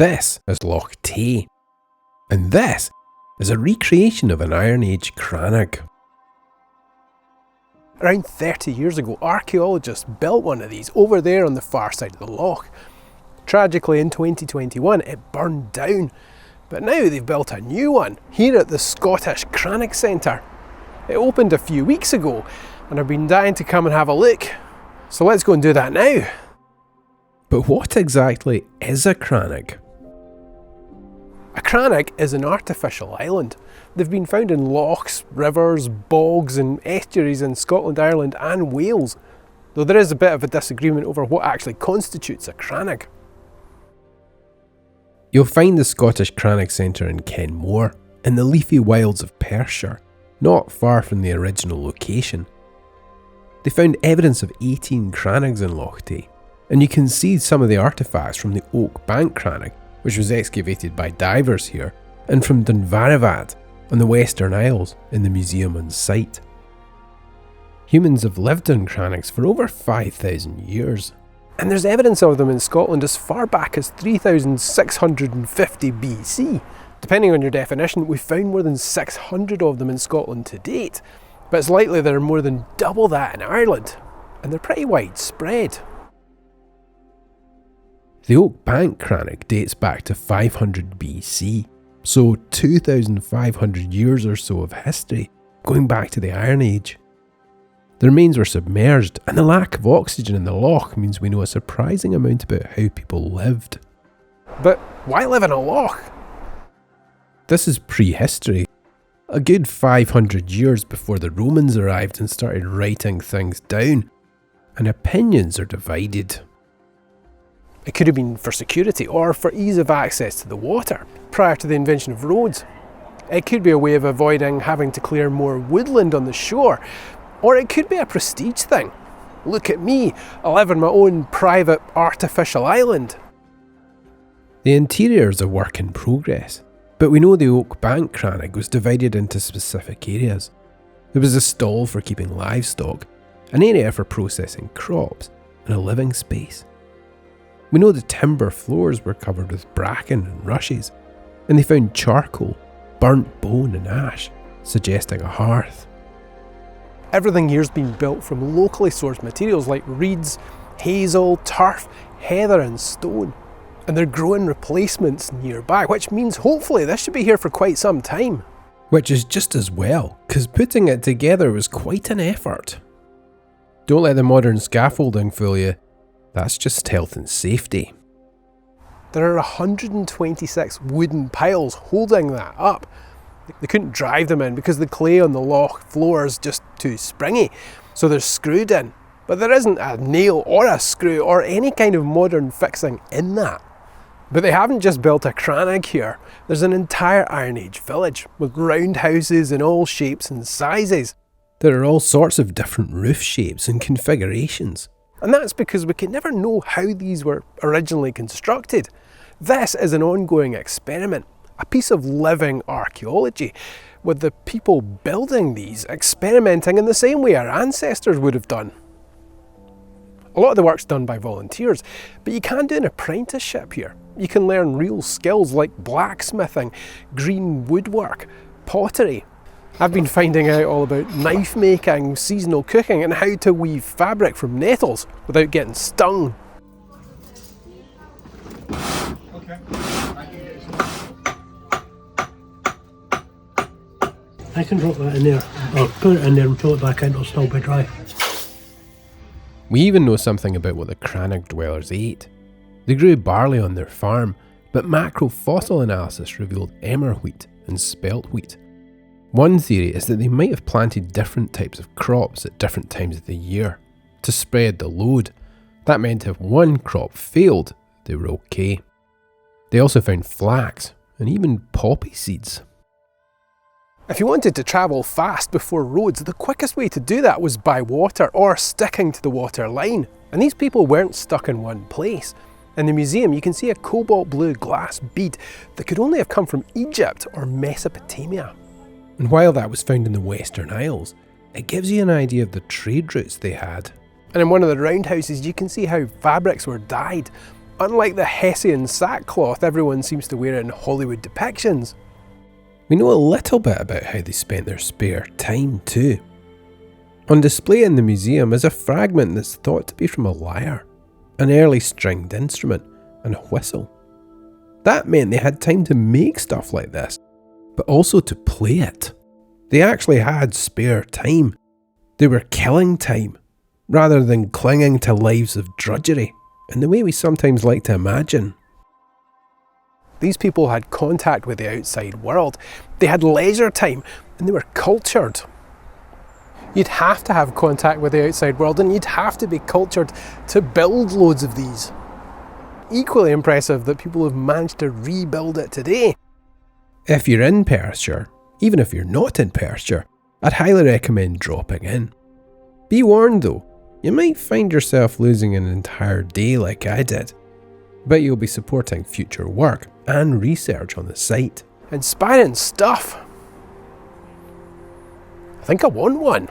This is Loch Tay, and this is a recreation of an Iron Age crannog. Around 30 years ago, archaeologists built one of these over there on the far side of the loch. Tragically, in 2021 it burned down, but now they've built a new one here at the Scottish Crannog Centre. It opened a few weeks ago and I've been dying to come and have a look, so let's go and do that now. But what exactly is a crannog? A crannog is an artificial island. They've been found in lochs, rivers, bogs and estuaries in Scotland, Ireland and Wales, though there is a bit of a disagreement over what actually constitutes a crannog. You'll find the Scottish Crannog Centre in Kenmore, in the leafy wilds of Perthshire, not far from the original location. They found evidence of 18 crannogs in Loch Tay, and you can see some of the artefacts from the Oak Bank Crannog, which was excavated by divers here, and from Dunvaravad on the Western Isles in the museum on site. Humans have lived in crannogs for over 5,000 years. And there's evidence of them in Scotland as far back as 3650 BC. Depending on your definition, we've found more than 600 of them in Scotland to date, but it's likely there are more than double that in Ireland, and they're pretty widespread. The Oak Bank Crannog dates back to 500 BC, so 2,500 years or so of history, going back to the Iron Age. The remains were submerged, and the lack of oxygen in the loch means we know a surprising amount about how people lived. But why live in a loch? This is prehistory, a good 500 years before the Romans arrived and started writing things down, and opinions are divided. It could have been for security or for ease of access to the water prior to the invention of roads. It could be a way of avoiding having to clear more woodland on the shore, or it could be a prestige thing. Look at me, I live on my own private artificial island. The interior is a work in progress, but we know the Oak Bank Crannog was divided into specific areas. There was a stall for keeping livestock, an area for processing crops, and a living space. We know the timber floors were covered with bracken and rushes, and they found charcoal, burnt bone and ash, suggesting a hearth. Everything here's been built from locally sourced materials like reeds, hazel, turf, heather and stone. And they're growing replacements nearby, which means hopefully this should be here for quite some time. Which is just as well, because putting it together was quite an effort. Don't let the modern scaffolding fool you. That's just health and safety. There are 126 wooden piles holding that up. They couldn't drive them in because the clay on the loch floor is just too springy, so they're screwed in. But there isn't a nail or a screw or any kind of modern fixing in that. But they haven't just built a crannog here. There's an entire Iron Age village with roundhouses in all shapes and sizes. There are all sorts of different roof shapes and configurations. And that's because we can never know how these were originally constructed. This is an ongoing experiment, a piece of living archaeology, with the people building these experimenting in the same way our ancestors would have done. A lot of the work's done by volunteers, but you can do an apprenticeship here. You can learn real skills like blacksmithing, green woodwork, pottery. I've been finding out all about knife making, seasonal cooking and how to weave fabric from nettles without getting stung. Okay. I can drop that in there, or put it in there and pull it back in, it'll still be dry. We even know something about what the crannog dwellers ate. They grew barley on their farm, but macro-fossil analysis revealed emmer wheat and spelt wheat. One theory is that they might have planted different types of crops at different times of the year to spread the load. That meant if one crop failed, they were okay. They also found flax and even poppy seeds. If you wanted to travel fast before roads, the quickest way to do that was by water or sticking to the water line. And these people weren't stuck in one place. In the museum you can see a cobalt blue glass bead that could only have come from Egypt or Mesopotamia. And while that was found in the Western Isles, it gives you an idea of the trade routes they had. And in one of the roundhouses you can see how fabrics were dyed. unlike the Hessian sackcloth everyone seems to wear in Hollywood depictions. We know a little bit about how they spent their spare time too. On display in the museum is a fragment that's thought to be from a lyre, an early stringed instrument, and a whistle. That meant they had time to make stuff like this, but also to play it. They actually had spare time. They were killing time, rather than clinging to lives of drudgery, in the way we sometimes like to imagine. These people had contact with the outside world. They had leisure time, and they were cultured. You'd have to have contact with the outside world, and you'd have to be cultured to build loads of these. Equally impressive that people have managed to rebuild it today. If you're in Perthshire, even if you're not in Perthshire, I'd highly recommend dropping in. Be warned though, you might find yourself losing an entire day like I did, but you'll be supporting future work and research on the site. Inspiring stuff. I think I want one.